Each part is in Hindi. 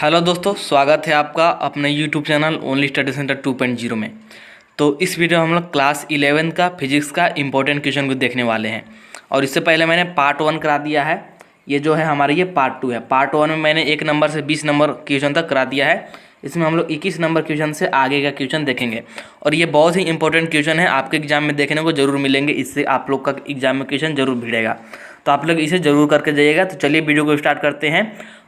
हेलो दोस्तों, स्वागत है आपका अपने YouTube channel only study centre 2.0 में। तो इस वीडियो में हम लोग क्लास 11 का फिजिक्स का इम्पोर्टेंट क्वेश्चन को देखने वाले हैं। और इससे पहले मैंने पार्ट 1 करा दिया है। ये जो है हमारा ये पार्ट 2 है। पार्ट 1 में मैंने 1 नंबर से 20 नंबर क्वेश्चन तक करा दिया है। इसमें हम लोग 21 नंबर क्वेश्चन से आगे का क्वेश्चन देखेंगे। और ये बहुत ही इंपॉर्टेंट क्वेश्चन है, आपके एग्जाम में देखने को जरूर मिलेंगे। इससे आप लोग का एग्जाम में क्वेश्चन जरूर भिड़ेगा, तो आप लोग इसे जरूर करके जाइएगा। तो चलिए वीडियो को स्टार्ट करते हैं।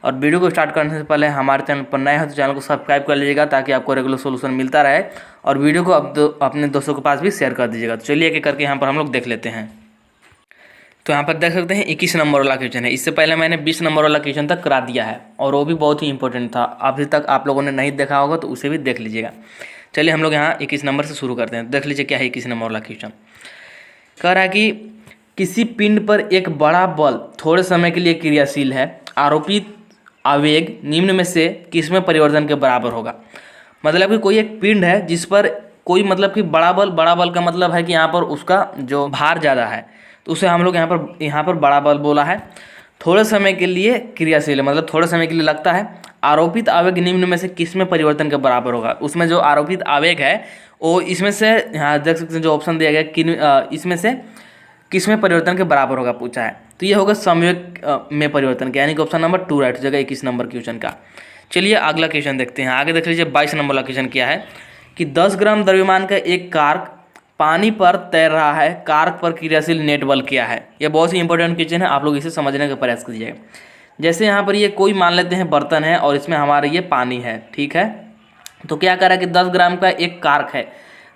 और वीडियो को स्टार्ट करने से पहले हमारे चैनल पर नए हैं तो चैनल को सब्सक्राइब कर लीजिएगा, ताकि आपको रेगुलर सोल्यूशन मिलता रहे। और वीडियो को अपने दोस्तों के पास भी शेयर कर दीजिएगा। तो चलिए एक करके यहाँ पर हम लोग देख लेते हैं। तो यहाँ पर देख सकते हैं 21 नंबर वाला क्वेश्चन है। इससे पहले मैंने 20 नंबर वाला क्वेश्चन तक करा दिया है, और वो भी बहुत ही इंपॉर्टेंट था। अभी तक आप लोगों ने नहीं देखा होगा तो उसे भी देख लीजिएगा। चलिए हम लोग यहाँ 21 नंबर से शुरू करते हैं। देख लीजिए क्या है 21 नंबर वाला क्वेश्चन। कह रहा है कि किसी पिंड पर एक बड़ा बल थोड़े समय के लिए क्रियाशील है। आरोपित आवेग निम्न में से किसमें परिवर्तन के बराबर होगा। मतलब कि कोई एक पिंड है जिस पर कोई मतलब कि बड़ा बल का मतलब है कि यहाँ पर उसका जो भार ज़्यादा है, तो उसे हम लोग यहाँ पर बड़ा बल बोला है। थोड़े समय के लिए क्रियाशील है, मतलब थोड़े समय के लिए लगता है। आरोपित आवेग निम्न में से किसमें परिवर्तन के बराबर होगा। उसमें जो आरोपित आवेग है वो इसमें से, यहाँ देख सकते हैं जो ऑप्शन दिया गया, इसमें से किसमें परिवर्तन के बराबर होगा पूछा है। तो ये होगा संयोग में परिवर्तन के, यानी कि ऑप्शन नंबर 2 राइट हो जाएगा 21 नंबर क्वेश्चन का। चलिए अगला क्वेश्चन देखते हैं। आगे देख लीजिए 22 नंबर वाला क्वेश्चन क्या है कि 10 ग्राम द्रव्यमान का एक कार्क पानी पर तैर रहा है। कार्क पर क्रियाशील नेट बल क्या है। यह बहुत ही इंपॉर्टेंट क्वेश्चन है, आप लोग इसे समझने का प्रयास कीजिएगा। जैसे यहाँ पर ये कोई मान लेते हैं बर्तन है और इसमें हमारा ये पानी है, ठीक है। तो क्या कर रहा है कि 10 ग्राम का एक कार्क है।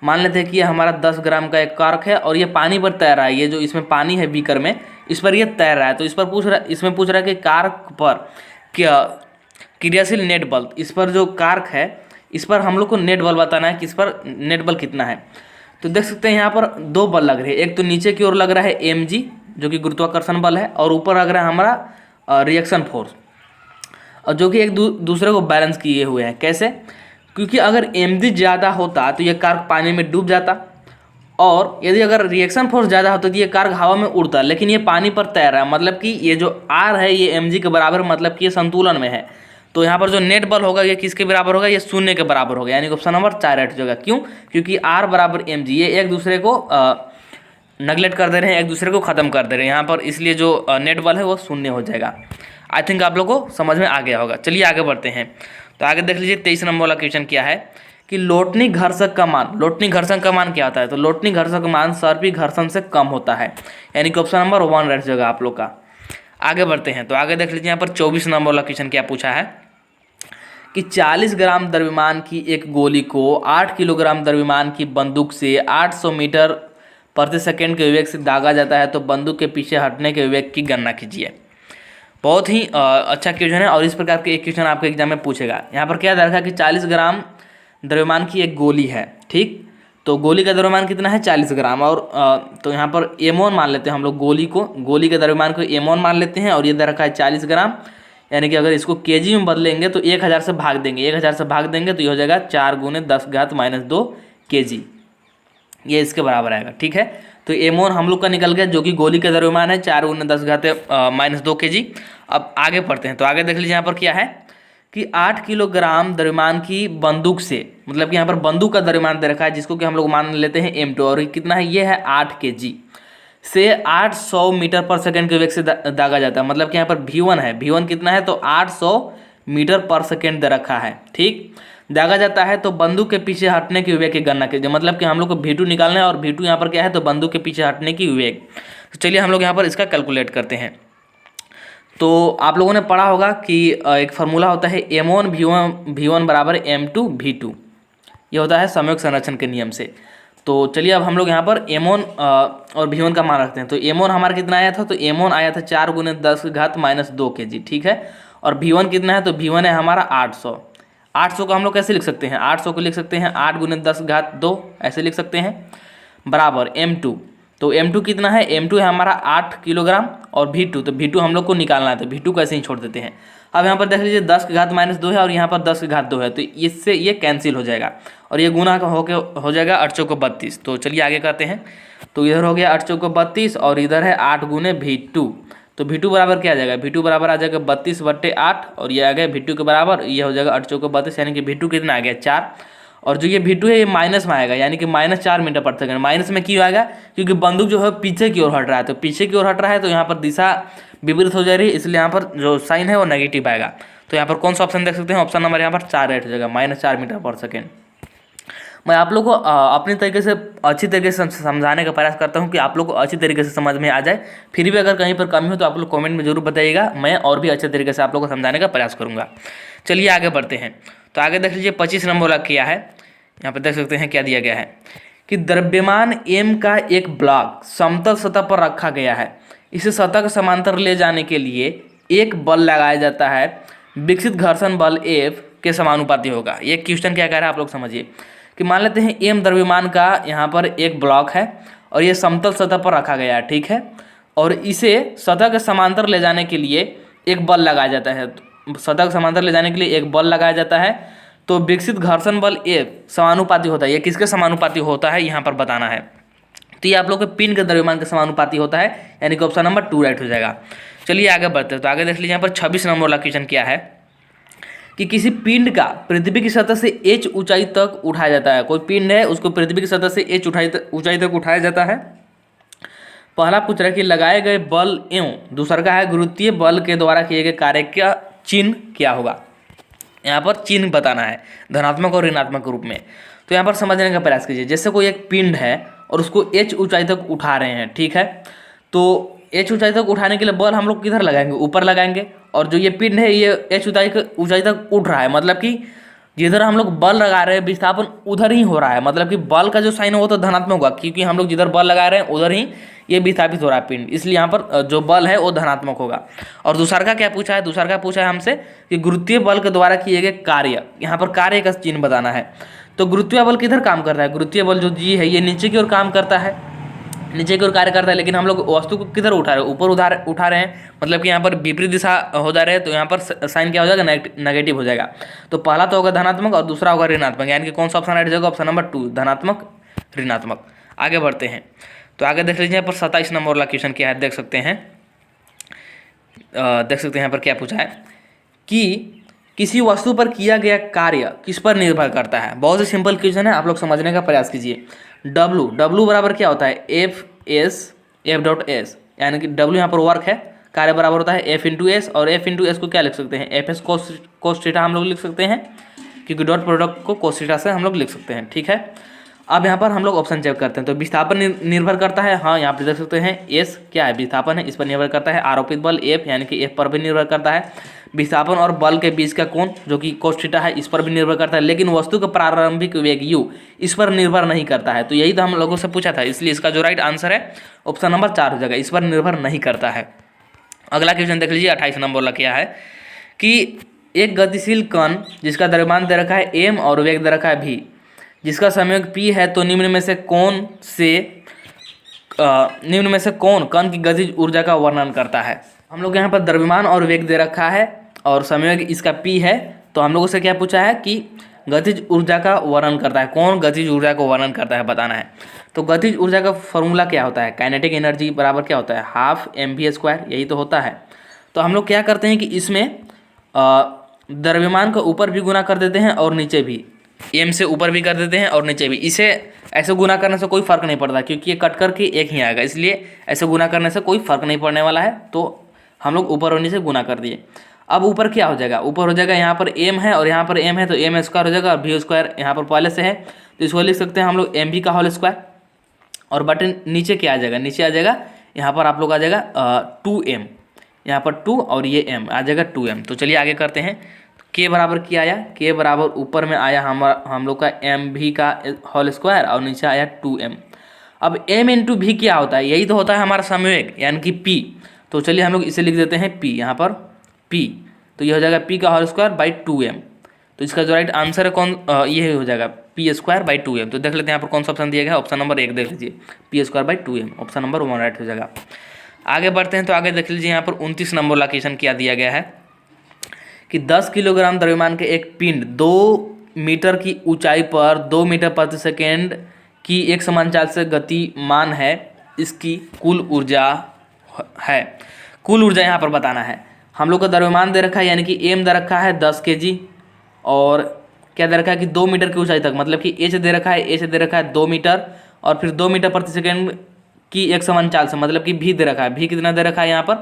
मान लेते हैं कि ये हमारा 10 ग्राम का एक कार्क है और ये पानी पर तैर रहा है। ये जो इसमें पानी है बीकर में, इस पर ये तैर रहा है। तो इसमें पूछ रहा है कि कार्क पर क्या क्रियाशील नेट बल, इस पर जो कार्क है इस पर हम लोग को नेट बल बताना है कि इस पर नेट बल कितना है। तो देख सकते हैं यहाँ पर 2 बल लग रहे हैं। एक तो नीचे की ओर लग रहा है mg जो कि गुरुत्वाकर्षण बल है, और ऊपर लग रहा है हमारा रिएक्शन फोर्स, और जो कि एक दूसरे को बैलेंस किए हुए हैं। कैसे? क्योंकि अगर mg ज़्यादा होता तो ये कार्क पानी में डूब जाता, और यदि अगर रिएक्शन फोर्स ज़्यादा होता तो ये कार्क हवा में उड़ता। लेकिन ये पानी पर तैर रहा है, मतलब कि ये जो r है ये mg के बराबर, मतलब कि ये संतुलन में है। तो यहाँ पर जो नेट बल होगा ये किसके बराबर होगा, ये 0 के बराबर होगा, यानी ऑप्शन नंबर 4 राइट हो जाएगा। क्यों? क्योंकि r बराबर mg, ये एक दूसरे को नेगलेक्ट कर दे रहे हैं, एक दूसरे को ख़त्म कर दे रहे हैं यहाँ पर, इसलिए जो नेट बल है वो 0 हो जाएगा। आई थिंक आप लोग को समझ में आ गया होगा। चलिए आगे बढ़ते हैं। तो आगे देख लीजिए 23 नंबर वाला क्वेश्चन क्या है कि लोटनी घर्षक का मान। लोटनी घर्षण का मान क्या होता है। तो लोटनी घर्षक का मान सर्पी घर्षण से कम होता है, यानी कि ऑप्शन नंबर 1 राइट हो जाएगा आप लोग का। आगे बढ़ते हैं। तो आगे देख लीजिए यहाँ पर 24 नंबर वाला क्वेश्चन क्या पूछा है कि 40 ग्राम द्रव्यमान की एक गोली को 8 किलोग्राम द्रव्यमान की बंदूक से 800 मीटर प्रति सेकंड के वेग से दागा जाता है, तो बंदूक के पीछे हटने के वेग की गणना कीजिए। बहुत ही अच्छा क्वेश्चन है, और इस प्रकार के एक क्वेश्चन आपके एग्जाम में पूछेगा। यहाँ पर क्या रखा कि 40 ग्राम द्रव्यमान की एक गोली है, ठीक। तो गोली का द्रव्यमान कितना है 40 ग्राम, और तो यहाँ पर m1 मान लेते हैं हम लोग। गोली के द्रव्यमान को m1 मान लेते हैं, और ये दे रखा है 40 ग्राम, यानी कि अगर इसको kg में बदलेंगे तो 1000 से भाग देंगे। 1000 से भाग देंगे तो ये हो जाएगा 4 × 10⁻² kg, ये इसके बराबर आएगा, ठीक है। तो m1 हम लोग का निकल गया, जो कि गोली का द्रव्यमान है 4 × 10⁻² kg। अब आगे पढ़ते हैं। तो आगे देख लीजिए यहाँ पर क्या है कि 8 किलोग्राम द्रव्यमान की बंदूक से, मतलब कि यहाँ पर बंदूक का द्रव्यमान दे रखा है जिसको कि हम लोग मान लेते हैं m2, और कितना है ये है 8 kg से 800 मीटर पर सेकंड के वेग से दागा जाता है। मतलब कि यहाँ पर v1 है, v1 कितना है तो 800 मीटर पर सेकंड दे रखा है, ठीक। दागा जाता है तो बंदूक के पीछे हटने की वेग की गणना कीजिए। मतलब कि हम लोग को v2 निकालना है, और v2 यहाँ पर क्या है तो बंदूक के पीछे हटने की वेग। तो चलिए हम लोग यहाँ पर इसका कैलकुलेट करते हैं। तो आप लोगों ने पढ़ा होगा कि एक फार्मूला होता है m1 v1 बराबर m2 v2, ये होता है संयोग संरक्षण के नियम से। तो चलिए अब हम लोग यहाँ पर m1 और v1 का मान रखते हैं। तो m1 हमारा कितना आया था, तो m1 आया था 4 × 10⁻² kg, ठीक है। और v1 कितना है, तो v1 है हमारा 800। 800 को हम लोग कैसे लिख सकते हैं, 800 को लिख सकते हैं 8 × 10⁻², ऐसे लिख सकते हैं, बराबर m2। तो m2 कितना है, m2 है हमारा 8 किलोग्राम, और v2, तो v2 हम लोग को निकालना है, तो v2 को ऐसे ही छोड़ देते हैं। अब यहाँ पर देख लीजिए 10⁻² है और यहाँ पर 10⁻², है तो इससे ये कैंसिल हो जाएगा, और ये गुना हो जाएगा 8 चौको 32। तो चलिए आगे करते हैं। तो इधर हो गया 8 चौको 32, और इधर है 8 × v2, तो V2 बराबर क्या आ जाएगा, V2 बराबर आ जाएगा 32/8 और ये आ गया V2 के बराबर, ये हो जाएगा 8 चौके 32, यानी कि V2 कितना आ गया 4। और जो ये V2 है ये माइनस में आएगा, यानी कि -4 मीटर पर सेकंड। माइनस में क्यों आएगा, क्योंकि बंदूक जो है पीछे की ओर हट रहा है, तो पीछे की ओर हट रहा है तो यहाँ पर दिशा विपरीत हो जा रही है, इसलिए यहाँ पर जो साइन है वो नेगेटिव आएगा। तो यहाँ पर कौन सा ऑप्शन देख सकते हैं, ऑप्शन नंबर यहाँ पर 4 राइट हो जाएगा, -4 मीटर पर सेकेंड। मैं आप लोग को अपनी तरीके से अच्छी तरीके से समझाने का प्रयास करता हूँ कि आप लोग को अच्छी तरीके से समझ में आ जाए। फिर भी अगर कहीं पर कमी हो तो आप लोग कमेंट में जरूर बताइएगा, मैं और भी अच्छे तरीके से आप लोग को समझाने का प्रयास करूँगा। चलिए आगे बढ़ते हैं। तो आगे देख लीजिए 25 नंबर वाला क्या है, यहाँ पर देख सकते हैं क्या दिया गया है कि द्रव्यमान m का एक ब्लॉक समतल सतह पर रखा गया है, इसे सतह के समांतर ले जाने के लिए एक बल लगाया जाता है, विकसित घर्षण बल F के समानुपाती होगा। ये क्वेश्चन क्या कह रहा है आप लोग समझिए कि मान लेते हैं m द्रव्यमान का यहाँ पर एक ब्लॉक है और ये समतल सतह पर रखा गया है, ठीक है, और इसे सतह के समांतर ले जाने के लिए एक बल लगाया जाता है। सतह के समांतर ले जाने के लिए एक बल लगाया जाता है, तो विकसित घर्षण बल F समानुपाती होता है। ये किसके समानुपाती होता है यहाँ पर बताना है, तो ये आप लोग के पिंड के द्रव्यमान के समानुपाती होता है, यानी कि ऑप्शन नंबर 2 राइट हो जाएगा। चलिए आगे बढ़ते हैं। तो आगे देख लीजिए यहाँ पर 26 नंबर वाला क्वेश्चन क्या है कि किसी पिंड का पृथ्वी की सतह से h ऊंचाई तक उठाया जाता है। कोई पिंड है उसको पृथ्वी की सतह से h ऊंचाई तक उठाया जाता है। पहला पूछ रहा है कि लगाए गए बल एवं दूसरा का है गुरुत्वीय बल के द्वारा किए गए कार्य का चिन्ह क्या होगा। यहाँ पर चिन्ह बताना है धनात्मक और ऋणात्मक रूप में। तो यहाँ पर समझने का प्रयास कीजिए। जैसे कोई एक पिंड है और उसको h ऊंचाई तक उठा रहे हैं, ठीक है, तो h ऊंचाई तक उठाने के लिए बल हम लोग किधर लगाएंगे, ऊपर लगाएंगे। और जो ये पिंड है ये h ऊंचाई तक उठ रहा है, मतलब कि जिधर हम लोग बल लगा रहे हैं विस्थापन उधर ही हो रहा है, मतलब कि बल का जो साइन है वो तो धनात्मक होगा, क्योंकि हम लोग जिधर बल लगा रहे हैं उधर ही ये विस्थापित हो रहा है पिंड, इसलिए यहाँ पर जो बल है वो धनात्मक होगा। और दूसरा का क्या पूछा है, दूसरा का पूछा है हमसे कि गुरुत्वीय बल के द्वारा किए गए कार्य, यहाँ पर कार्य का चिन्ह बताना है। तो गुरुत्वीय बल किधर काम करता है, गुरुत्वीय बल जो जी है ये नीचे की ओर काम करता है, नीचे की ओर कार्य करता है, लेकिन हम लोग वस्तु को किधर उठा रहे हैं, ऊपर उठा रहे हैं, मतलब कि यहाँ पर विपरीत दिशा हो जा रहे हैं, तो यहाँ पर साइन क्या हो जाएगा, नेगेटिव हो जाएगा। तो पहला तो होगा धनात्मक और दूसरा होगा ऋणात्मक, यानी कि कौन सा ऑप्शन राइट जाएगा, ऑप्शन नंबर 2 धनात्मक ऋणात्मक। आगे बढ़ते हैं। तो आगे देख लीजिए यहाँ पर 27 नंबर वाला क्वेश्चन क्या है, देख सकते हैं यहाँ पर क्या पूछा है कि किसी वस्तु पर किया गया कार्य किस पर निर्भर करता है। बहुत ही सिंपल क्वेश्चन है, आप लोग समझने का प्रयास कीजिए। W बराबर क्या होता है, F.S, यानी कि W यहाँ पर वर्क है, कार्य बराबर होता है F/S, और F/S को क्या लिख सकते हैं, Fs cos थीटा हम लोग लिख सकते हैं, क्योंकि डॉट प्रोडक्ट को cos थीटा से हम लोग लिख सकते हैं, ठीक है। अब यहाँ पर हम लोग ऑप्शन चेक करते हैं। तो विस्थापन निर्भर करता है, हाँ यहाँ पर देख सकते हैं S क्या है, विस्थापन है, इस पर निर्भर करता है। आरोपित बल F, यानी कि F पर भी निर्भर करता है। विस्थापन और बल के बीच का कोण जो कि cos थीटा है, इस पर भी निर्भर करता है। लेकिन वस्तु का प्रारंभिक वेग u इस पर निर्भर नहीं करता है। तो यही तो हम लोगों से पूछा था, इसलिए इसका जो राइट आंसर है ऑप्शन नंबर 4 हो जाएगा, इस पर निर्भर नहीं करता है। अगला क्वेश्चन देख लीजिए 28 नंबर वाला क्या है कि एक गतिशील कण जिसका द्रव्यमान दे रखा है m और वेग दे रखा है v, जिसका संयोग p है, तो निम्न में से कौन कण की गतिज ऊर्जा का वर्णन करता है। हम लोग यहाँ पर द्रव्यमान और वेग दे रखा है और संयोग इसका p है, तो हम लोगों से क्या पूछा है कि गतिज ऊर्जा का वर्णन करता है, कौन गतिज ऊर्जा को वर्णन करता है बताना है। तो गतिज ऊर्जा का फॉर्मूला क्या होता है, काइनेटिक एनर्जी बराबर क्या होता है, हाफ mv², यही तो होता है। तो हम लोग क्या करते हैं कि इसमें द्रव्यमान को ऊपर भी गुना कर देते हैं और नीचे भी, m से ऊपर भी कर देते हैं और नीचे भी। इसे ऐसे गुना करने से कोई फर्क नहीं पड़ता, क्योंकि ये कट करके एक ही आएगा, इसलिए ऐसे गुना करने से कोई फर्क नहीं पड़ने वाला है। तो हम लोग ऊपर और नीचे गुना कर दिए। अब ऊपर क्या हो जाएगा, ऊपर हो जाएगा यहाँ पर m है और यहाँ पर m है, तो m² हो जाएगा और v² यहाँ पर पहले से है, तो इसको लिख सकते हैं हम लोग mv का होल स्क्वायर। और बटन नीचे क्या आ जाएगा, नीचे आ जाएगा यहाँ पर आप लोग आ जाएगा 2m, यहाँ पर 2 और ये m आ जाएगा 2m। तो चलिए आगे करते हैं। k बराबर क्या आया, k बराबर ऊपर में आया हम लोग का mv का होल स्क्वायर और नीचे आया 2m। अब m इंटू भी क्या होता है, यही तो होता है हमारा संवेग, यानी कि p। तो चलिए हम लोग इसे लिख देते हैं p, यहाँ पर p, तो ये हो जाएगा p का होल स्क्वायर बाई 2m। तो इसका जो राइट आंसर है कौन, ये हो जाएगा p² बाई 2m। तो देख लेते हैं यहाँ पर कौन सा ऑप्शन दिया गया है, ऑप्शन नंबर 1 देख लीजिए, p² by 2m, option number 1 right हो जाएगा। आगे बढ़ते हैं। तो आगे देख लीजिए यहाँ पर 29 नंबर वाला क्वेश्चन क्या दिया गया है कि 10 किलोग्राम द्रव्यमान के एक पिंड 2 मीटर की ऊंचाई पर 2 मीटर प्रति सेकेंड की एक समान चाल से गतिमान है, इसकी कुल ऊर्जा है। कुल ऊर्जा यहाँ पर बताना है। हम लोग का द्रव्यमान दे रखा है, यानी कि एम दे रखा है 10 kg, और क्या दे रखा है कि 2 मीटर की ऊंचाई तक, मतलब कि एच दे रखा है, एच दे रखा है 2 मीटर, और फिर 2 मीटर प्रति सेकेंड की एक समान चाल से, मतलब कि भी दे रखा है। भी कितना दे रखा है यहाँ पर,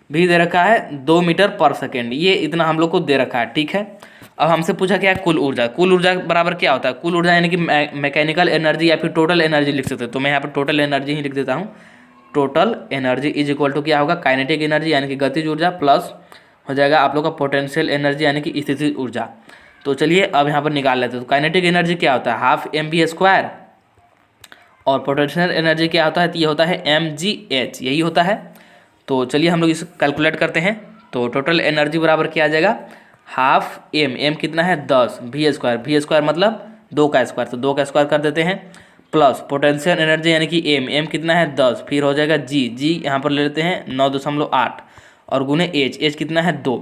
भी दे रखा है 2 मीटर पर सेकेंड, ये इतना हम लोग को दे रखा है, ठीक है। अब हमसे पूछा क्या है कुल ऊर्जा। कुल ऊर्जा बराबर क्या होता है, कुल ऊर्जा यानी कि मैकेनिकल एनर्जी या फिर टोटल एनर्जी लिख सकते हैं। तो मैं यहाँ पर टोटल एनर्जी ही लिख देता हूँ। Total energy is equal to क्या होगा, काइनेटिक एनर्जी यानी कि गतिज ऊर्जा, प्लस हो जाएगा आप लोग का पोटेंशियल एनर्जी यानी कि स्थितिज ऊर्जा। तो चलिए अब यहाँ पर निकाल लेते हैं। तो काइनेटिक एनर्जी क्या होता है, हाफ mv², और पोटेंशियल एनर्जी क्या होता है, तो ये होता है mgh, यही होता है। तो चलिए हम लोग इसे कैलकुलेट करते हैं। तो टोटल एनर्जी बराबर क्या आ जाएगा, हाफ m कितना है 10, v² मतलब 2 का स्क्वायर, तो 2 का स्क्वायर कर देते हैं, प्लस पोटेंशियल एनर्जी यानी कि m कितना है 10, फिर हो जाएगा g यहाँ पर ले लेते हैं 9.8, और गुने h कितना है 2।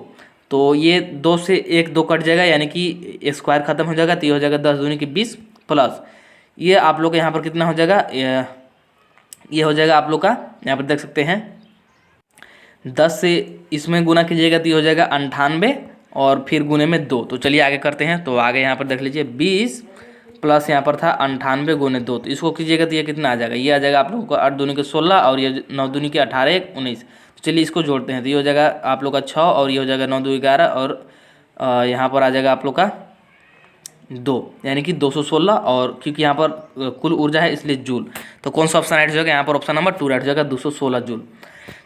तो ये 2 से 1 2 कट जाएगा, यानी कि स्क्वायर खत्म हो जाएगा, तो ये हो जाएगा 10 दूनी की 20, प्लस ये आप लोग का यहाँ पर कितना हो जाएगा, ये हो जाएगा आप लोग का यहाँ पर देख सकते हैं 10 से इसमें गुना कीजिएगा तो ये हो जाएगा 98, और फिर गुने में 2। तो चलिए आगे करते हैं। तो आगे यहाँ पर देख लीजिए 20 प्लस यहाँ पर था 98 गुने 2, तो इसको कीजिएगा तो ये कितना आ जाएगा, ये आ जाएगा आप लोगों को 8 दूनी के 16, और ये 9 दूनी के 18 1 19। तो चलिए इसको जोड़ते हैं, तो ये हो जाएगा आप लोग का 6, और ये हो जाएगा 9 2 11, और यहाँ पर आ जाएगा आप लोग का 2, यानी कि 216, और क्योंकि यहाँ पर कुल ऊर्जा है इसलिए जूल। तो कौन सा ऑप्शन राइट हो जाएगा, यहाँ पर ऑप्शन नंबर 2 राइट हो जाएगा, 216 जूल।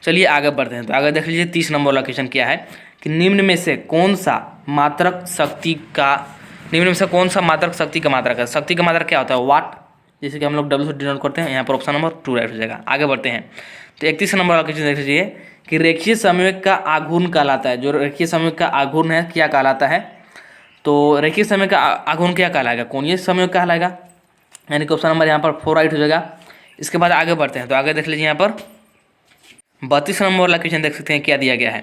चलिए आगे बढ़ते हैं। तो आगे देख लीजिए 30 नंबर वाला क्वेश्चन क्या है कि निम्न में से कौन सा मात्रक शक्ति का मात्रक है। शक्ति का मात्रक क्या होता है, वाट, जैसे कि हम लोग W से डिनोट करते हैं। यहाँ पर ऑप्शन नंबर 2 राइट हो जाएगा। आगे बढ़ते हैं। तो 31 नंबर वाला क्वेश्चन देख लीजिए कि रेखीय संयोग का आघूर्ण कहलाता है। जो रेखीय संयोग का आघूर्ण है क्या कहलाता है, तो रेखीय संयोग का आघूर्ण क्या कहलाएगा, कोणीय संयोग कहलाएगा, यानी कि ऑप्शन नंबर यहाँ पर 4 राइट हो जाएगा। इसके बाद आगे बढ़ते हैं। तो आगे देख लीजिए यहाँ पर 32 नंबर वाला क्वेश्चन देख सकते हैं क्या दिया गया है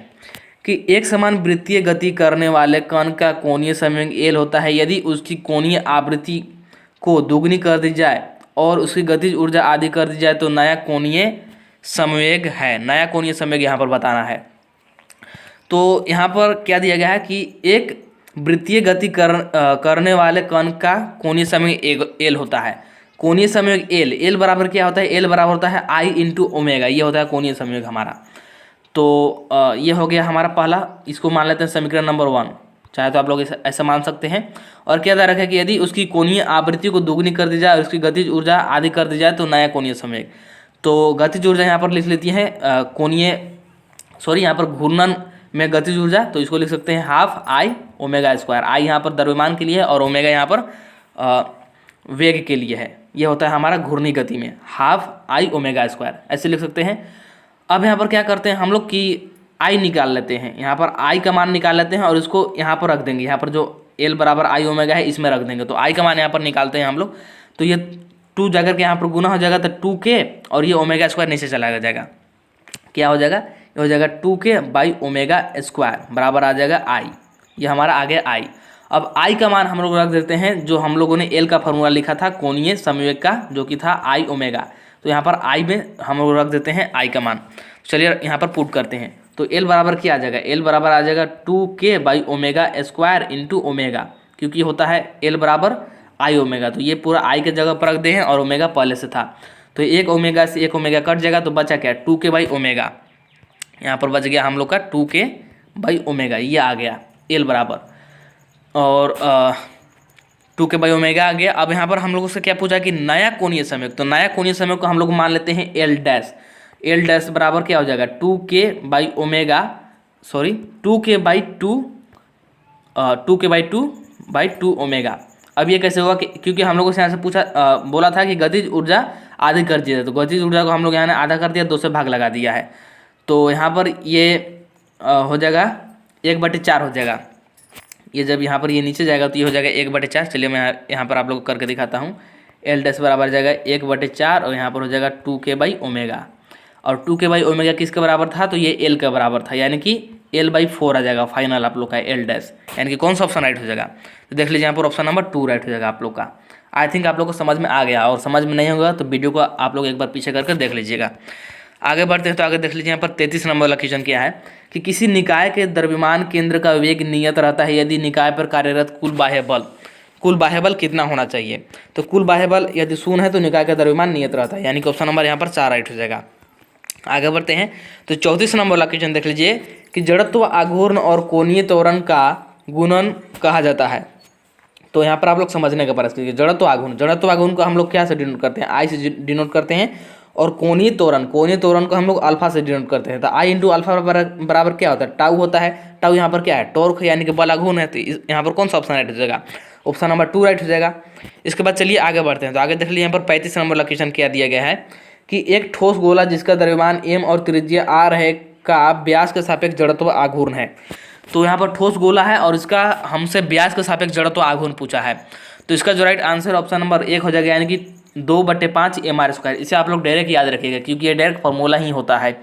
कि एक समान वृत्तीय गति करने वाले कण का कोणीय संयोग एल होता है यदि उसकी कोणीय आवृत्ति को दोगुनी कर दी जाए और उसकी गतिज ऊर्जा आदि कर दी जाए तो नया कोणीय संवेग है। नया कोणीय संवेग यहाँ पर बताना है। तो यहाँ पर क्या दिया गया है कि एक वृत्तीय गति करने वाले कण का कोणीय संवेग एल होता है। कोणीय संयोग एल बराबर क्या होता है, एल बराबर होता है आई इंटू ओमेगा, ये होता है कोणीय संयोग हमारा। तो ये हो गया हमारा पहला, इसको मान लेते हैं समीकरण नंबर 1, चाहे तो आप लोग ऐसा मान सकते हैं। और क्या दे रखा है कि यदि उसकी कोणीय आवृत्ति को दोगुनी कर दी जाए और उसकी गतिज ऊर्जा आदि कर दी जाए तो नया कोणीय संवेग। तो गतिज ऊर्जा यहाँ पर लिख लेती है यहाँ पर घूर्णन में गतिज ऊर्जा, तो इसको लिख सकते हैं हाफ आई ओमेगा स्क्वायर। आई यहाँ पर द्रव्यमान के लिए है और ओमेगा यहाँ पर वेग के लिए है। ये होता है हमारा घूर्णी गति में हाफ आई ओमेगा स्क्वायर, ऐसे लिख सकते हैं। अब यहाँ पर क्या करते हैं हम लोग कि आई निकाल लेते हैं, यहाँ पर आई का मान निकाल लेते हैं और इसको यहाँ पर रख देंगे। यहाँ पर जो एल बराबर आई ओमेगा है इसमें रख देंगे, तो आई का मान यहाँ पर निकालते हैं हम लोग। तो ये 2 जाकर के यहाँ पर गुना हो जाएगा, तो 2k और ये ओमेगा स्क्वायर नीचे चला जाएगा। क्या हो जाएगा, ये हो जाएगा 2k बाई ओमेगा स्क्वायर बराबर आ जाएगा आई। ये हमारा आ गया आई। अब आई का मान हम लोग रख देते हैं जो हम लोगों ने एल का फॉर्मूला लिखा था कोणीय संवेग का, जो कि था आई ओमेगा। तो यहाँ पर आई में हम लोग रख देते हैं आई का मान। चलिए यहाँ पर पुट करते हैं। तो एल बराबर क्या आ जाएगा, एल बराबर आ जाएगा 2k by omega square into omega, क्योंकि होता है एल बराबर आई ओमेगा। तो ये पूरा आई के जगह पर रख दे हैं और ओमेगा पहले से था, तो एक ओमेगा से एक ओमेगा कट जाएगा, तो बचा क्या 2k बाई ओमेगा। यहाँ पर बच गया हम लोग का 2k बाई ओमेगा, ये आ गया एल बराबर, और 2k बाई ओमेगा आ गया। अब यहाँ पर हम लोगों से क्या पूछा कि नया कोणीय संवेग, तो नया कोणीय संवेग को हम लोग मान लेते हैं एल डैश। एल डैश बराबर क्या हो जाएगा 2k by omega, sorry 2k by 2 omega. अब ये कैसे होगा क्योंकि हम लोगों से यहाँ से पूछा बोला था कि गतिज ऊर्जा आधी कर दिया, तो गतिज ऊर्जा को हम लोग यहाँ ने आधा कर दिया, 2 से भाग लगा दिया है। तो यहाँ पर ये हो जाएगा 1/4 हो जाएगा। ये जब यहाँ पर ये नीचे जाएगा तो ये हो जाएगा 1/4। चलिए मैं यहाँ पर आप लोग को करके दिखाता हूँ। एल डैश बराबर जाएगा 1/4 और यहाँ पर हो जाएगा 2k बाई ओमेगा, और 2k बाई ओमेगा किसके बराबर था, तो ये एल के बराबर था, यानी कि l/4 आ जाएगा फाइनल आप लोग का एल डैश, यानी कि कौन सा ऑप्शन राइट हो जाएगा। तो देख लीजिए यहाँ पर ऑप्शन नंबर 2 राइट हो जाएगा आप लोग का। आई थिंक आप लोग को समझ में आ गया, और समझ में नहीं होगा तो वीडियो को आप लोग एक बार पीछे करके देख लीजिएगा। आगे बढ़ते हैं तो आगे देख लीजिए यहाँ पर 33 नंबर वाला क्वेश्चन क्या है कि किसी निकाय के द्रव्यमान केंद्र का वेग नियत रहता है यदि निकाय पर कार्यरत कुल बाह्य बल कितना होना चाहिए। तो कुल बाह्य बल यदि 0 है तो निकाय का द्रव्यमान नियत रहता है, यानी कि ऑप्शन नंबर यहाँ पर 4 राइट हो जाएगा। आगे बढ़ते हैं तो 34 नंबर वाला क्वेश्चन देख लीजिए कि जड़त्व आघूर्ण और कोणीय त्वरण का गुणन कहा जाता है। तो यहाँ पर आप लोग समझने का प्रयास कीजिए। जड़त्व आघूर्ण को हम लोग क्या से डिनोट करते हैं, आई से डिनोट करते हैं, और कोणीय त्वरण को हम लोग अल्फा से डिनोट करते हैं। तो आई इंटू अल्फा बराबर क्या होता है, टाउ होता है। टाउ यहाँ पर क्या है, टॉर्क है, यानी कि बल आघूर्ण है। तो यहाँ पर कौन सा ऑप्शन राइट हो जाएगा, ऑप्शन नंबर 2 राइट हो जाएगा। इसके बाद चलिए आगे बढ़ते हैं तो आगे देख लीजिए यहाँ पर 35 नंबर वाला क्वेश्चन क्या दिया गया है कि एक ठोस गोला जिसका द्रव्यमान m और त्रिज्या r है का व्यास के सापेक्ष जड़त्व आघूर्ण है। तो यहाँ पर ठोस गोला है और इसका हमसे व्यास के सापेक्ष जड़त्व आघूर्ण पूछा है। तो इसका जो राइट आंसर ऑप्शन नंबर 1 हो जाएगा, यानी कि 2/5 mr²। इसे आप लोग डायरेक्ट याद रखिएगा क्योंकि ये डायरेक्ट फॉर्मूला ही होता है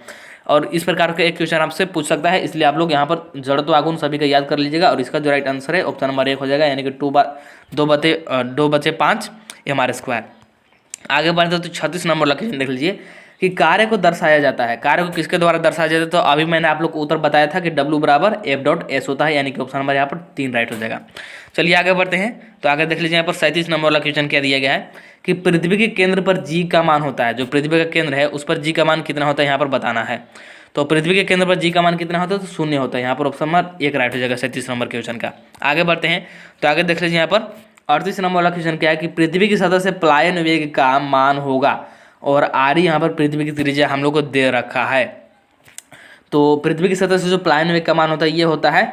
और इस प्रकार का एक क्वेश्चन आपसे पूछ सकता है, इसलिए आप लोग यहाँ पर जड़त्व आघूर्ण सभी का याद कर लीजिएगा। और इसका जो राइट आंसर है ऑप्शन नंबर 1 हो जाएगा, यानी कि 2/5 mr²। आगे बढ़ते तो 36 नंबर वाला क्वेश्चन देख लीजिए कि कार्य को दर्शाया जाता है। कार्य को किसके द्वारा दर्शाया जाता है, तो अभी मैंने आप लोग को उत्तर बताया था कि W बराबर F.S होता है, यानी कि ऑप्शन नंबर यहाँ पर 3 राइट हो जाएगा। चलिए आगे बढ़ते हैं तो आगे देख लीजिए यहाँ पर 37 नंबर वाला क्वेश्चन क्या दिया गया है कि पृथ्वी के केंद्र पर G का मान होता है। जो पृथ्वी का केंद्र है उस पर G का मान कितना होता है यहाँ पर बताना है। तो पृथ्वी के केंद्र पर G का मान कितना होता है, तो 0 होता है। यहाँ पर ऑप्शन नंबर 1 राइट हो जाएगा 37 नंबर क्वेश्चन का। आगे बढ़ते हैं तो आगे देख लीजिए यहाँ पर 38 नंबर वाला क्वेश्चन क्या है कि पृथ्वी की सतह से पलायन वेग का मान होगा और आर यहाँ पर पृथ्वी की त्रिज्या हम लोग को दे रखा है। तो पृथ्वी की सतह से जो पलायन वेग का मान होता है ये होता है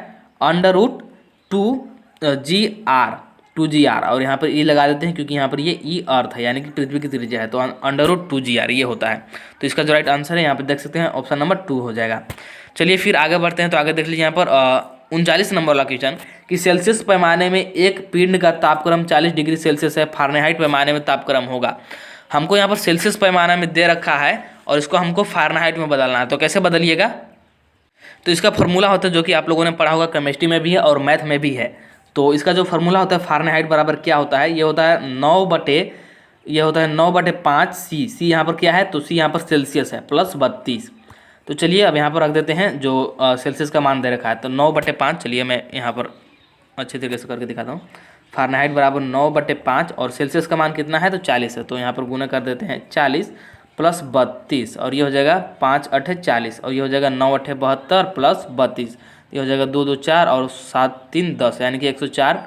√2gr और यहाँ पर ई लगा देते हैं क्योंकि यहाँ पर ये ई अर्थ है, यानी कि पृथ्वी की त्रिज्या है। तो √2gr ये होता है। तो इसका जो राइट आंसर है यहाँ पर देख सकते हैं ऑप्शन नंबर 2 हो जाएगा। चलिए फिर आगे बढ़ते हैं तो आगे देख लीजिए यहाँ पर 39 नंबर वाला क्वेश्चन कि सेल्सियस पैमाने में एक पिंड का तापक्रम 40 डिग्री सेल्सियस है, फारेनहाइट पैमाने में तापक्रम होगा। हमको यहाँ पर सेल्सियस पैमाना में दे रखा है और इसको हमको फारेनहाइट में बदलना है। तो कैसे बदलिएगा, तो इसका फॉर्मूला होता है जो कि आप लोगों ने पढ़ा होगा, केमिस्ट्री में भी है और मैथ में भी है। तो इसका जो फॉर्मूला होता है फारेनहाइट बराबर क्या होता है, ये होता है 9/5 सी। सी यहाँ पर क्या है, तो सी यहाँ पर सेल्सियस है प्लस 32। तो चलिए अब यहाँ पर रख देते हैं जो सेल्सियस का मान दे रखा है। तो 9/5, चलिए मैं यहाँ पर अच्छे तरीके से करके दिखाता हूँ। फारेनहाइट बराबर 9/5 और सेल्सियस का मान कितना है, तो 40 है। तो यहाँ पर गुना कर देते हैं 40 प्लस 32 और ये हो जाएगा 5×8 = 40 और ये हो जाएगा 9×8 = 72 प्लस 32, ये हो जाएगा 2×2 = 4 और 7×3 = 10, यानी कि 104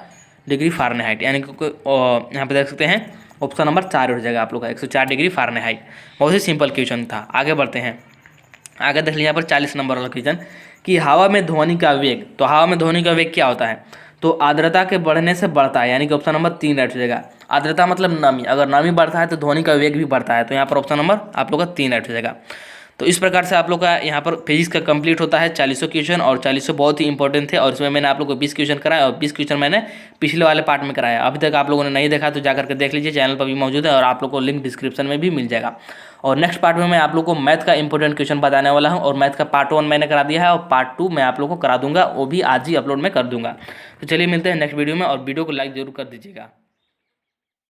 डिग्री फारेनहाइट। यानी कि यहाँ पे देख सकते हैं ऑप्शन नंबर 4 हो जाएगा आप लोग का 104 डिग्री फारेनहाइट। बहुत ही सिंपल क्वेश्चन था। आगे बढ़ते हैं, आगे देख लीजिए यहाँ पर 40 नंबर वाला क्वेश्चन कि हवा में ध्वनि का वेग। तो हवा में ध्वनि का वेग क्या होता है, तो आर्द्रता के बढ़ने से बढ़ता है, यानी कि ऑप्शन नंबर 3 राइट हो जाएगा। आर्द्रता मतलब नमी, अगर नमी बढ़ता है तो ध्वनि का वेग भी बढ़ता है। तो यहाँ पर ऑप्शन नंबर आप लोग का 3 राइट हो जाएगा। तो इस प्रकार से आप लोग का यहाँ पर फिजिक्स का कंप्लीट होता है 40 क्वेश्चन और 40 बहुत ही इंपॉर्टेंट थे और इसमें मैंने आप लोग को 20 क्वेश्चन कराया और 20 क्वेश्चन मैंने पिछले वाले पार्ट में कराया। अभी तक आप लोगों ने नहीं देखा तो जाकर के देख लीजिए, चैनल पर भी मौजूद है और आप लोग को लिंक डिस्क्रिप्शन में भी मिल जाएगा। और नेक्स्ट पार्ट में मैं आप लोग को मैथ का इंपॉर्टेंट क्वेश्चन बताने वाला हूँ और मैथ का पार्ट 1 मैंने करा दिया है और पार्ट 2 मैं आप लोग को करा दूंगा, वो भी आज ही अपलोड में कर दूंगा। तो चलिए मिलते हैं नेक्स्ट वीडियो में और वीडियो को लाइक जरूर कर दीजिएगा।